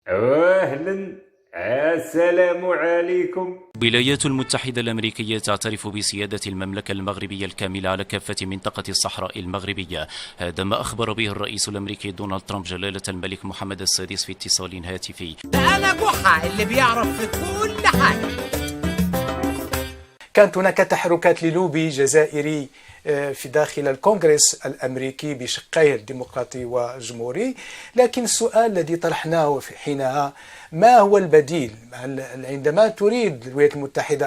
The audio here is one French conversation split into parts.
أهلا، السلام عليكم. الولايات المتحدة الأمريكية تعترف بسيادة المملكة المغربية الكاملة على كافة منطقة الصحراء المغربية. هذا ما أخبر به الرئيس الأمريكي دونالد ترامب جلالة الملك محمد السادس في اتصال هاتفي. ده أنا جحا اللي بيعرف في كل حاجة. كانت هناك تحركات للوبي جزائري في داخل الكونغرس الأمريكي بشقيه الديمقراطي والجمهوري، لكن السؤال الذي طرحناه في حينها: ما هو البديل؟ عندما تريد الولايات المتحدة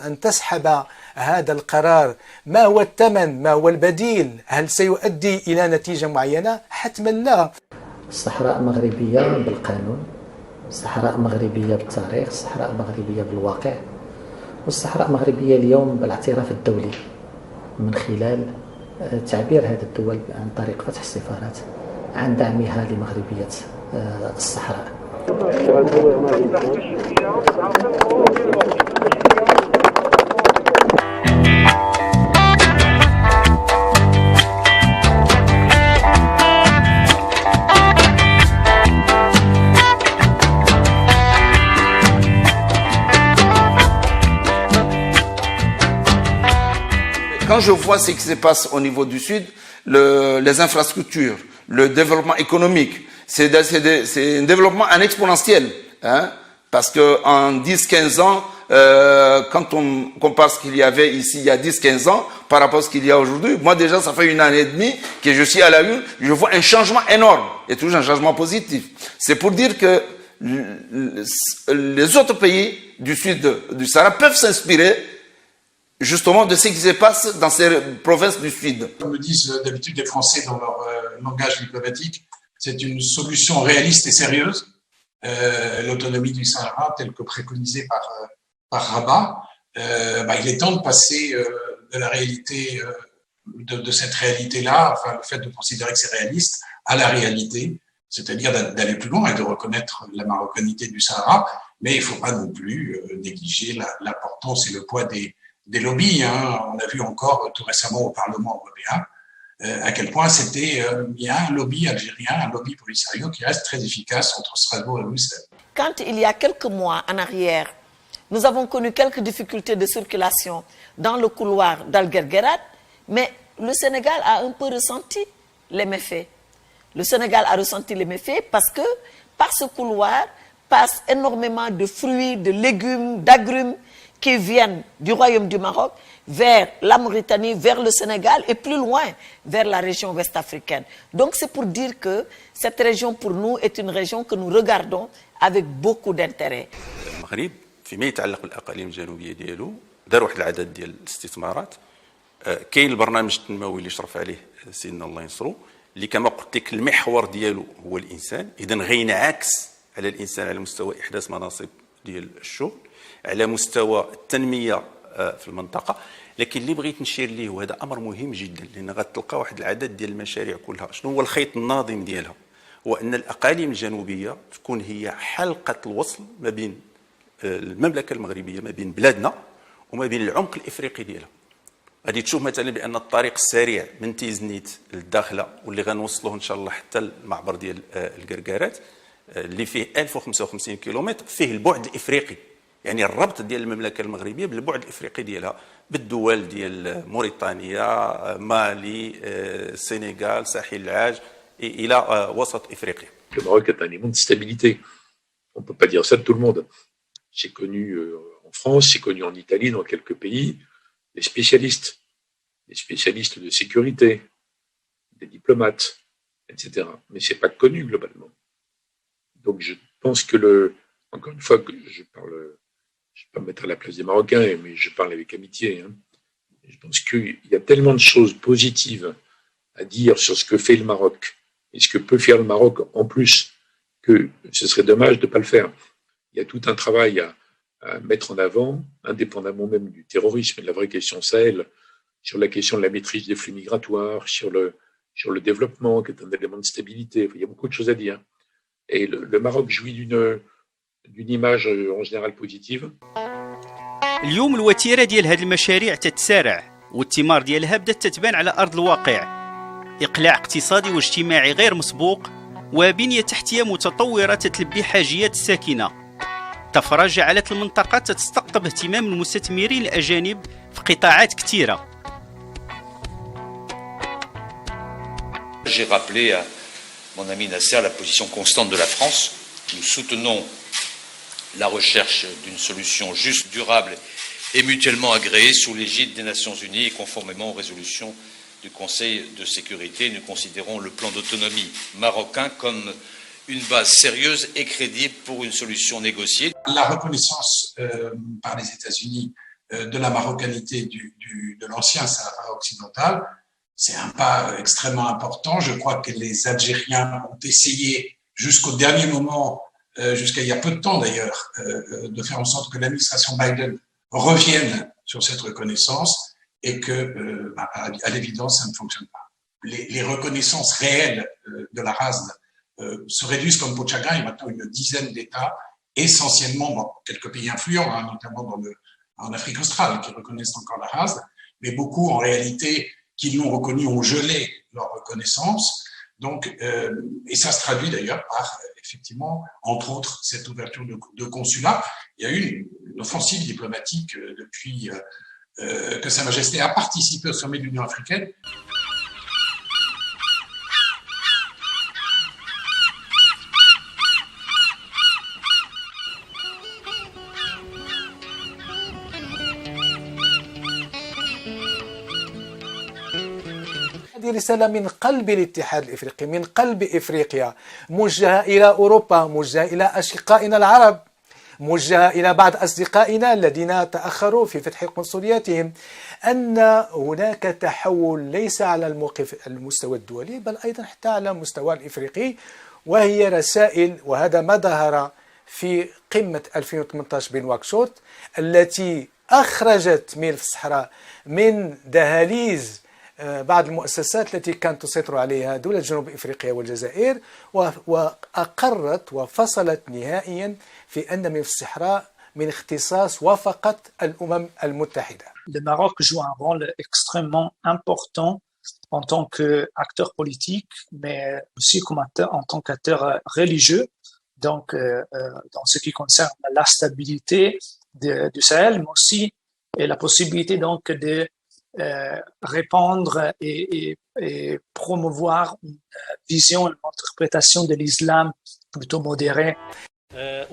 أن تسحب هذا القرار، ما هو الثمن؟ ما هو البديل؟ هل سيؤدي إلى نتيجة معينة؟ حتما لا. الصحراء مغربية بالقانون، الصحراء مغربية بالتاريخ، الصحراء مغربية بالواقع، والصحراء مغربية اليوم بالاعتراف الدولي من خلال تعبير هذه الدول عن طريق فتح السفارات عن دعمها لمغربية الصحراء. Quand je vois ce qui se passe au niveau du Sud, les infrastructures, le développement économique, c'est un développement en exponentiel. Hein, parce qu'en 10-15 ans, quand on compare ce qu'il y avait ici il y a 10-15 ans par rapport à ce qu'il y a aujourd'hui, moi déjà ça fait 1 année et demie que je suis à la une, je vois un changement énorme, et toujours un changement positif. C'est pour dire que les autres pays du Sud du Sahara peuvent s'inspirer justement de ce qui se passe dans ces provinces du Sud. Comme le disent d'habitude les Français dans leur langage diplomatique, c'est une solution réaliste et sérieuse, l'autonomie du Sahara telle que préconisée par Rabat. Il est temps de passer de la réalité, de cette réalité-là, enfin le fait de considérer que c'est réaliste, à la réalité, c'est-à-dire d'aller plus loin et de reconnaître la marocanité du Sahara, mais il ne faut pas non plus négliger l'importance et le poids des lobbies. Hein. On a vu encore tout récemment au Parlement européen à quel point il y a un lobby algérien, un lobby polisario qui reste très efficace entre Strasbourg et Bruxelles. Quand il y a quelques mois en arrière, nous avons connu quelques difficultés de circulation dans le couloir d'Al-Guerguerat, mais le Sénégal a un peu ressenti les méfaits. Le Sénégal a ressenti les méfaits parce que par ce couloir passent énormément de fruits, de légumes, d'agrumes qui viennent du Royaume du Maroc vers la Mauritanie, vers le Sénégal et plus loin, vers la région ouest-africaine. Donc c'est pour dire que cette région pour nous est une région que nous regardons avec beaucoup d'intérêt. المغرب فيما يتعلق بالاقاليم الجنوبيه ديالو دار واحد العدد ديال الاستثمارات. كاين البرنامج التنموي اللي شرف عليه سيدنا الله ينصرو، اللي كما قلت لك المحور ديالو هو الانسان، اذا غينعكس على الانسان على مستوى احداث مناصب ديال الشغل، على مستوى التنميه في المنطقه. لكن اللي بغيت نشير ليه وهذا امر مهم جدا، لان غتلقى واحد العدد ديال المشاريع كلها شنو هو الخيط الناظم ديالها، هو ان الاقاليم الجنوبيه تكون هي حلقه الوصل ما بين المملكه المغربيه، ما بين بلادنا وما بين العمق الافريقي ديالها. غادي تشوف مثلا بان الطريق السريع من تيزنيت للداخله واللي غنوصلوه ان شاء الله حتى المعبر ديال الكركارات اللي فيه 1055 كيلومتر، فيه البعد الافريقي، يعني الربط ديال المملكه المغربيه بالبعد الافريقي ديالها بالدول ديال موريتانيا، مالي، السنغال، ساحل العاج الى وسط افريقيا. Le Maroc est un élément de stabilité. On ne peut pas dire ça de tout le monde. J'ai connu en France, j'ai connu en Italie, dans quelques pays, des spécialistes de sécurité, des diplomates, etc. Mais c'est pas connu globalement. Donc je pense que encore une fois, je vais pas me mettre à la place des Marocains, mais je parle avec amitié. Hein. Je pense qu'il y a tellement de choses positives à dire sur ce que fait le Maroc et ce que peut faire le Maroc en plus, que ce serait dommage de ne pas le faire. Il y a tout un travail à mettre en avant, indépendamment même du terrorisme et de la vraie question Sahel, sur la question de la maîtrise des flux migratoires, sur le développement, qui est un élément de stabilité. Il y a beaucoup de choses à dire. Et le Maroc jouit d'une image en général positive. اليوم الوتيره ديال هذه المشاريع تتسارع والثمار ديالها بدات تتبان على ارض الواقع. اقلاع اقتصادي واجتماعي غير مسبوق وبنية تحتية متطورة تتلبي حاجيات الساكنة. طفرة جعلت المنطقة تستقطب اهتمام المستثمرين الأجانب في قطاعات كثيرة. J'ai rappelé à mon ami Nasser la position constante de la France. Nous soutenons la recherche d'une solution juste, durable et mutuellement agréée sous l'égide des Nations Unies et conformément aux résolutions du Conseil de sécurité. Nous considérons le plan d'autonomie marocain comme une base sérieuse et crédible pour une solution négociée. La reconnaissance par les États-Unis de la marocanité de l'ancien Sahara occidental, c'est un pas extrêmement important. Je crois que les Algériens ont essayé jusqu'au dernier moment, jusqu'à il y a peu de temps d'ailleurs, de faire en sorte que l'administration Biden revienne sur cette reconnaissance et que, à l'évidence, ça ne fonctionne pas. Les reconnaissances réelles de la RASD se réduisent comme peau de chagrin. Il y a maintenant une dizaine d'États, essentiellement quelques pays influents, notamment en Afrique australe, qui reconnaissent encore la RASD, mais beaucoup en réalité qui l'ont reconnu ont gelé leur reconnaissance. Donc, et ça se traduit d'ailleurs par, effectivement, entre autres, cette ouverture de consulats. Il y a eu une offensive diplomatique depuis que Sa Majesté a participé au sommet de l'Union africaine. هذه رسالة من قلب الاتحاد الإفريقي، من قلب إفريقيا، موجهة إلى أوروبا، موجهة إلى أشقائنا العرب، موجهة إلى بعض أصدقائنا الذين تأخروا في فتح قنصلياتهم، أن هناك تحول ليس على المستوى الدولي بل أيضا حتى على المستوى الإفريقي، وهي رسائل، وهذا ما ظهر في قمة 2018 بنواكشوط التي أخرجت ملف الصحراء من دهاليز بعض المؤسسات التي كانت تسيطر عليها دولة جنوب إفريقيا والجزائر، وأقرت وفصلت نهائيا في أن ملف الصحراء من اختصاص وفقط الأمم المتحدة. Le Maroc joue un rôle extrêmement important en tant qu'acteur politique, mais aussi en tant qu'acteur religieux. Donc, dans ce qui concerne la stabilité du Sahel, mais aussi la possibilité donc de répandre et promouvoir une vision, une interprétation de l'islam plutôt modérée.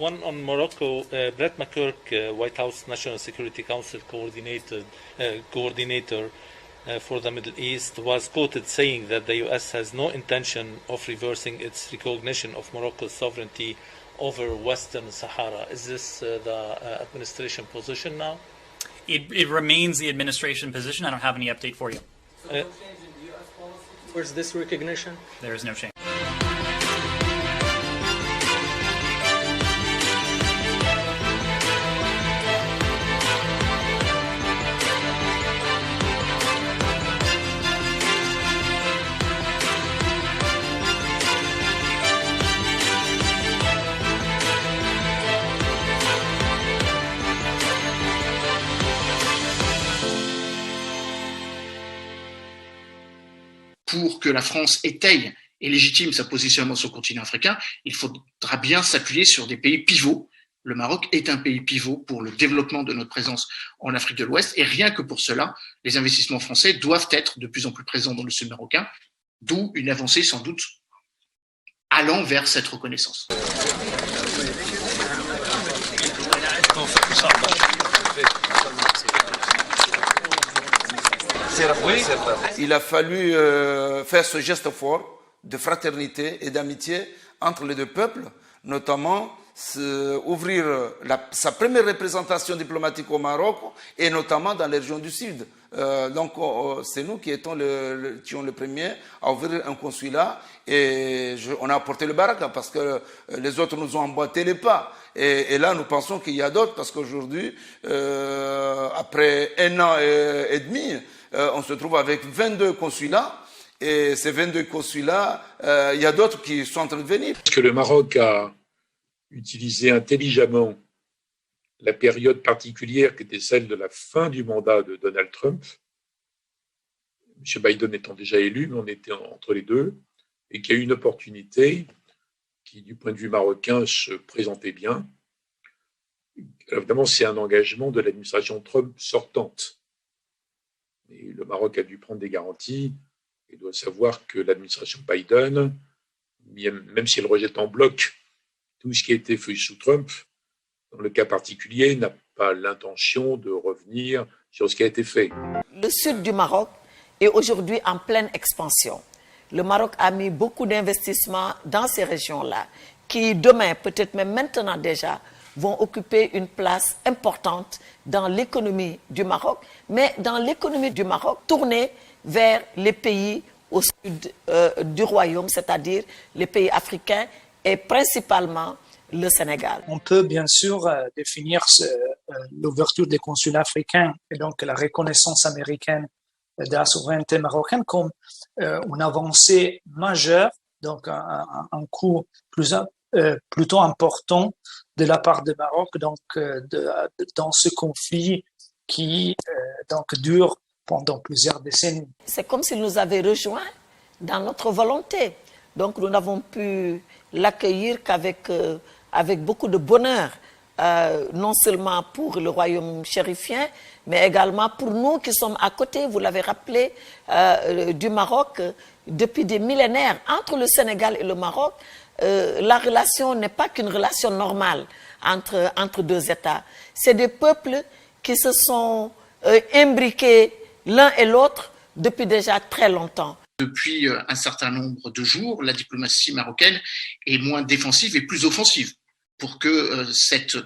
One on Morocco, Brett McCurk, White House National Security Council coordinator for the Middle East, was quoted saying that the US has no intention of reversing its recognition of Morocco's sovereignty over Western Sahara. Is this the administration position now? It remains the administration position. I don't have any update for you. So no change in the US policy towards this recognition? There is no change. Pour que la France étaye et légitime sa positionnement sur le continent africain, il faudra bien s'appuyer sur des pays pivots. Le Maroc est un pays pivot pour le développement de notre présence en Afrique de l'Ouest, et rien que pour cela, les investissements français doivent être de plus en plus présents dans le sud marocain, d'où une avancée sans doute allant vers cette reconnaissance. Il a fallu faire ce geste fort de fraternité et d'amitié entre les deux peuples, notamment ouvrir sa première représentation diplomatique au Maroc et notamment dans les régions du Sud. Donc c'est nous qui étions les premiers à ouvrir un consulat et on a apporté le baraka parce que les autres nous ont emboîté les pas. Et là, nous pensons qu'il y a d'autres parce qu'aujourd'hui, après 1 an et demi, on se trouve avec 22 consulats et ces 22 consulats, il y a d'autres qui sont en train de venir. Parce que le Maroc a utilisé intelligemment la période particulière qui était celle de la fin du mandat de Donald Trump, M. Biden étant déjà élu, mais on était entre les deux, et qu'il y a eu une opportunité qui, du point de vue marocain, se présentait bien. Alors, évidemment, c'est un engagement de l'administration Trump sortante. Et le Maroc a dû prendre des garanties et doit savoir que l'administration Biden, même si elle rejette en bloc tout ce qui a été fait sous Trump, dans le cas particulier, n'a pas l'intention de revenir sur ce qui a été fait. Le sud du Maroc est aujourd'hui en pleine expansion. Le Maroc a mis beaucoup d'investissements dans ces régions-là, qui demain, peut-être même maintenant déjà, vont occuper une place importante dans l'économie du Maroc, mais dans l'économie du Maroc tournée vers les pays au sud du royaume, c'est-à-dire les pays africains et principalement le Sénégal. On peut bien sûr définir l'ouverture des consulats africains et donc la reconnaissance américaine de la souveraineté marocaine comme une avancée majeure, donc un coup plutôt important de la part du Maroc dans ce conflit qui dure pendant plusieurs décennies. C'est comme s'il nous avait rejoints dans notre volonté. Donc nous n'avons pu l'accueillir avec beaucoup de bonheur, non seulement pour le royaume chérifien, mais également pour nous qui sommes à côté, vous l'avez rappelé, du Maroc. Depuis des millénaires, entre le Sénégal et le Maroc, la relation n'est pas qu'une relation normale entre deux États. C'est des peuples qui se sont imbriqués l'un et l'autre depuis déjà très longtemps. Depuis un certain nombre de jours, la diplomatie marocaine est moins défensive et plus offensive pour que cette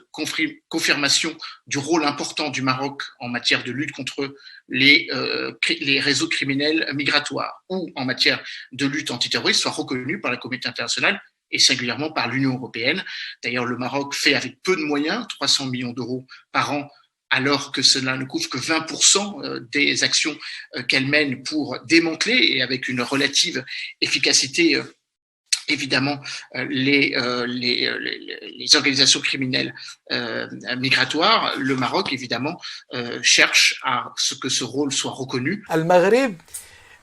confirmation du rôle important du Maroc en matière de lutte contre les réseaux criminels migratoires ou en matière de lutte antiterroriste soit reconnue par la communauté internationale et singulièrement par l'Union européenne. D'ailleurs, le Maroc fait avec peu de moyens, 300 millions d'euros par an, alors que cela ne couvre que 20% des actions qu'elle mène pour démanteler et avec une relative efficacité, évidemment, les organisations criminelles migratoires. Le Maroc, évidemment, cherche à ce que ce rôle soit reconnu. المغرب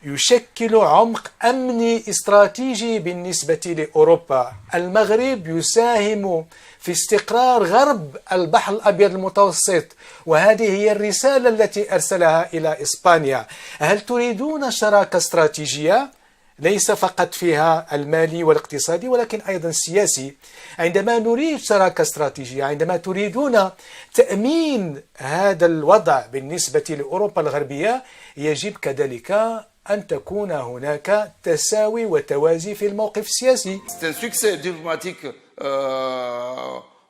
يشكل عمق أمني استراتيجي بالنسبة لأوروبا. المغرب يساهم في استقرار غرب البحر الأبيض المتوسط، وهذه هي الرسالة التي أرسلها إلى إسبانيا. هل تريدون شراكة استراتيجية ليس فقط فيها المالي والاقتصادي ولكن أيضا السياسي؟ عندما نريد شراكة استراتيجية، عندما تريدون تأمين هذا الوضع بالنسبة لأوروبا الغربية، يجب كذلك أن تكون هناك تساوي وتوازي في الموقف السياسي. C'est un succès diplomatique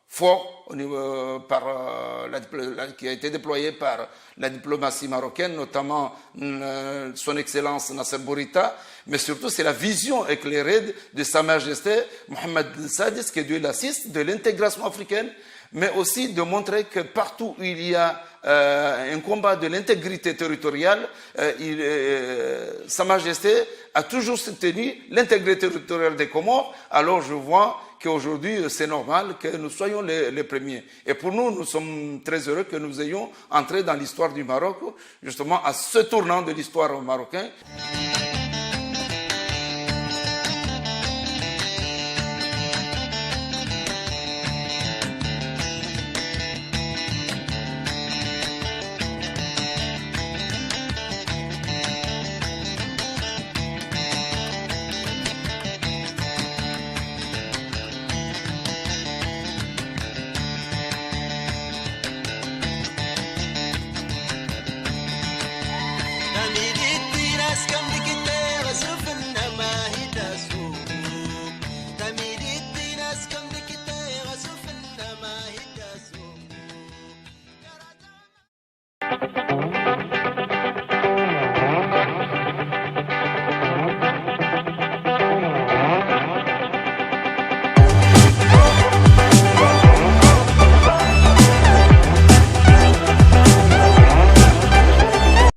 fort qui a été déployé par la diplomatie marocaine, notamment son Excellence Nasser Bourita, mais surtout c'est la vision éclairée de Sa Majesté Mohamed Sadis, que Dieu l'assiste, de l'intégration africaine, mais aussi de montrer que partout où il y a un combat de l'intégrité territoriale, Sa Majesté a toujours soutenu l'intégrité territoriale des Comores. Alors je vois qu'aujourd'hui c'est normal que nous soyons les premiers. Et pour nous, nous sommes très heureux que nous ayons entré dans l'histoire du Maroc, justement à ce tournant de l'histoire marocaine.